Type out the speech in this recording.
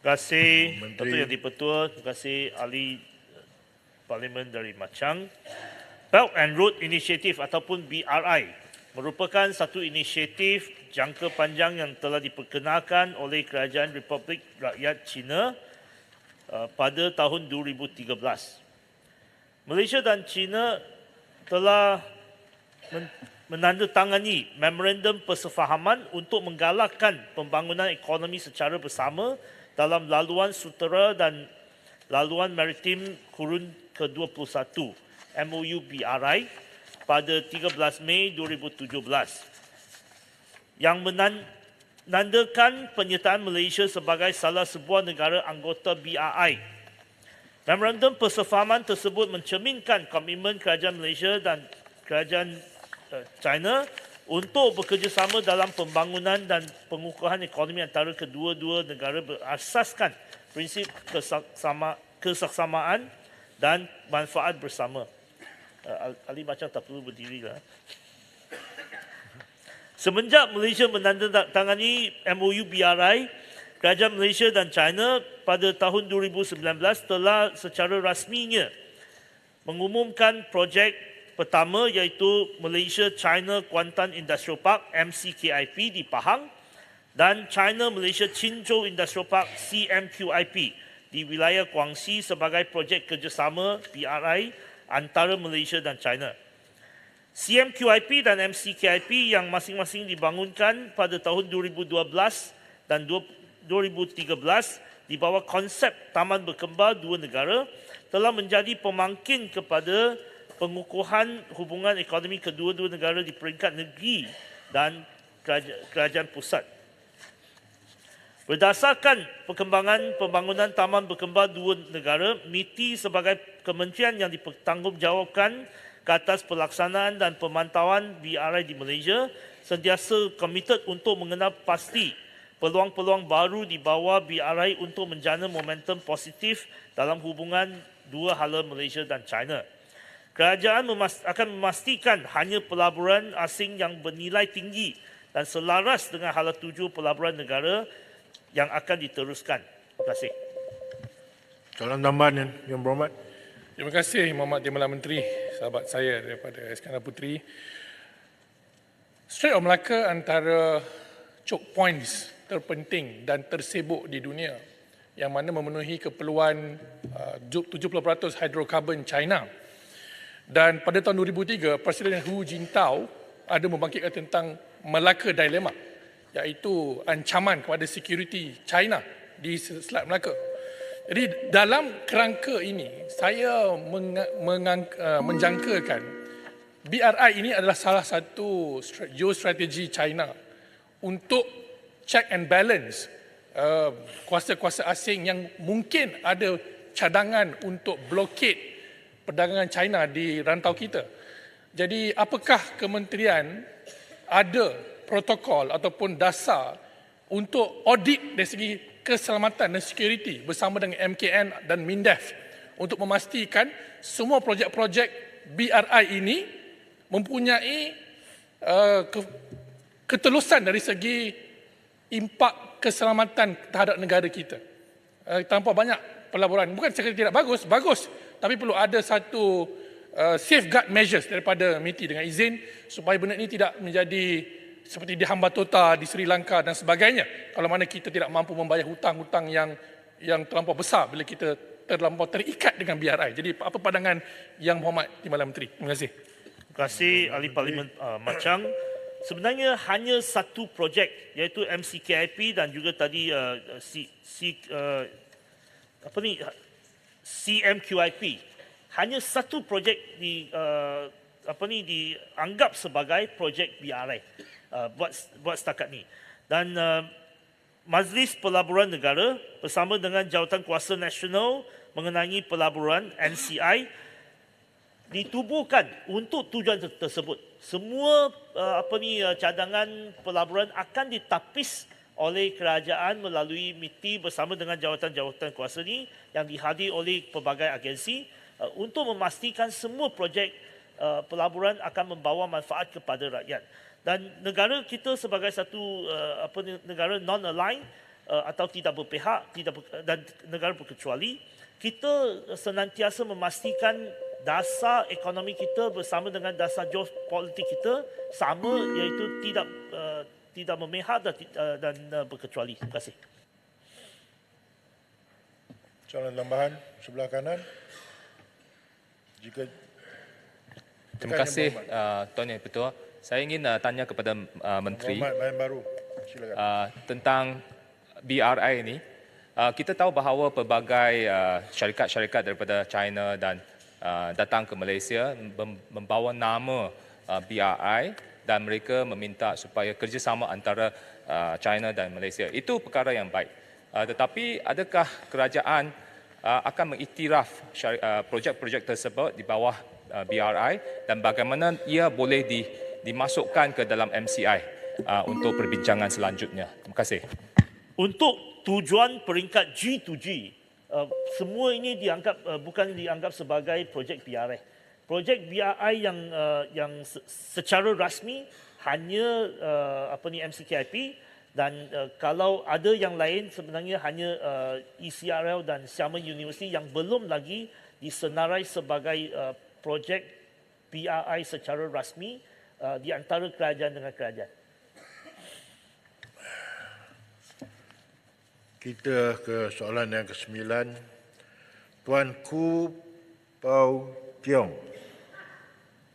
kasih Menteri. Datuk Yang di-Pertua, terima kasih Ahli Parlimen dari Machang. Belt and Road Initiative ataupun BRI merupakan satu inisiatif jangka panjang yang telah diperkenalkan oleh Kerajaan Republik Rakyat China pada tahun 2013. Malaysia dan China telah menandatangani memorandum persefahaman untuk menggalakkan pembangunan ekonomi secara bersama dalam laluan sutera dan laluan maritim kurun ke-21 MOU BRI pada 13 Mei 2017 yang menandakan penyertaan Malaysia sebagai salah sebuah negara anggota BRI. Memorandum persefahaman tersebut mencerminkan komitmen kerajaan Malaysia dan kerajaan China untuk bekerjasama dalam pembangunan dan pengukuhan ekonomi antara kedua-dua negara berasaskan prinsip kesaksamaan dan manfaat bersama. Ali macam tak perlu berdiri lah. Semenjak Malaysia menandatangani MOU BRI, kerajaan Malaysia dan China pada tahun 2019 telah secara rasminya mengumumkan projek pertama iaitu Malaysia-China Kuantan Industrial Park MCKIP di Pahang dan China-Malaysia Qinzhou Industrial Park CMQIP di wilayah Guangxi sebagai projek kerjasama BRI antara Malaysia dan China. CMQIP dan MCKIP yang masing-masing dibangunkan pada tahun 2012 dan 2013 di bawah konsep Taman Berkembar Dua Negara telah menjadi pemangkin kepada pengukuhan hubungan ekonomi kedua-dua negara di peringkat negeri dan kerajaan pusat. Berdasarkan perkembangan pembangunan Taman Berkembar Dua Negara, MITI sebagai kementerian yang dipertanggungjawabkan ke atas pelaksanaan dan pemantauan BRI di Malaysia sentiasa komited untuk mengenal pasti peluang-peluang baru di bawah BRI untuk menjana momentum positif dalam hubungan dua hala Malaysia dan China. Kerajaan akan memastikan hanya pelaburan asing yang bernilai tinggi dan selaras dengan hala tuju pelaburan negara yang akan diteruskan. Terima kasih. Soalan tambahan Yang Berhormat. Terima kasih Muhammad Timbalan Menteri, sahabat saya daripada Iskandar Puteri. Strait of Malacca antara choke points terpenting dan tersibuk di dunia yang mana memenuhi keperluan 70% hidrokarbon China. Dan pada tahun 2003, Presiden Hu Jintao ada membangkitkan tentang Malacca Dilemma, iaitu ancaman kepada security China di Selat Melaka. Jadi dalam kerangka ini, saya menjangkakan BRI ini adalah salah satu geostrategi China untuk check and balance kuasa-kuasa asing yang mungkin ada cadangan untuk blokade perdagangan China di rantau kita. Jadi apakah kementerian ada protokol ataupun dasar untuk audit dari segi keselamatan dan security bersama dengan MKN dan MINDEF untuk memastikan semua projek-projek BRI ini mempunyai ketelusan dari segi impak keselamatan terhadap negara kita. Tanpa banyak pelaburan, bukan sekadar tidak bagus, bagus, tapi perlu ada satu safeguard measures daripada MITI dengan izin supaya benda ini tidak menjadi seperti di Hambantota, di Sri Lanka dan sebagainya. Kalau mana kita tidak mampu membayar hutang-hutang yang terlampau besar bila kita terlampau terikat dengan BRI. Jadi apa pandangan Yang Berhormat Timbalan Menteri? Terima kasih. Terima kasih Ahli Parlimen Machang. Sebenarnya hanya satu projek iaitu MCKIP dan juga tadi CMQIP. Hanya satu projek dianggap sebagai projek BRI. Buat setakat ni. Dan Majlis Pelaburan Negara bersama dengan Jawatan Kuasa Nasional mengenai pelaburan NCI ditubuhkan untuk tujuan tersebut. Semua cadangan pelaburan akan ditapis oleh kerajaan melalui MITI bersama dengan jawatan-jawatan kuasa ni yang dihadiri oleh pelbagai agensi untuk memastikan semua projek pelaburan akan membawa manfaat kepada rakyat. Dan negara kita sebagai satu negara non-aligned atau tidak berpihak dan negara berkecuali, kita senantiasa memastikan dasar ekonomi kita bersama dengan dasar geopolitik kita sama, iaitu tidak memihak dan berkecuali. Terima kasih. Soalan tambahan sebelah kanan. Terima kasih Tuan Yang Ketua. Saya ingin tanya kepada Menteri Muhammad baru. Silakan. tentang BRI ini. Kita tahu bahawa pelbagai syarikat-syarikat daripada China dan datang ke Malaysia membawa nama BRI dan mereka meminta supaya kerjasama antara China dan Malaysia. Itu perkara yang baik. Tetapi adakah kerajaan akan mengiktiraf projek-projek tersebut di bawah BRI dan bagaimana ia boleh dimasukkan ke dalam MCI untuk perbincangan selanjutnya? Terima kasih. Untuk tujuan peringkat G2G, semua ini bukan dianggap sebagai projek BRI. Projek BRI yang secara rasmi hanya MCKIP, dan kalau ada yang lain sebenarnya hanya ECRL dan Xiamen University yang belum lagi disenarai sebagai projek BRI secara rasmi di antara kerajaan dengan kerajaan. Kita ke soalan yang ke-9. Tuan Ku Pau Tiong.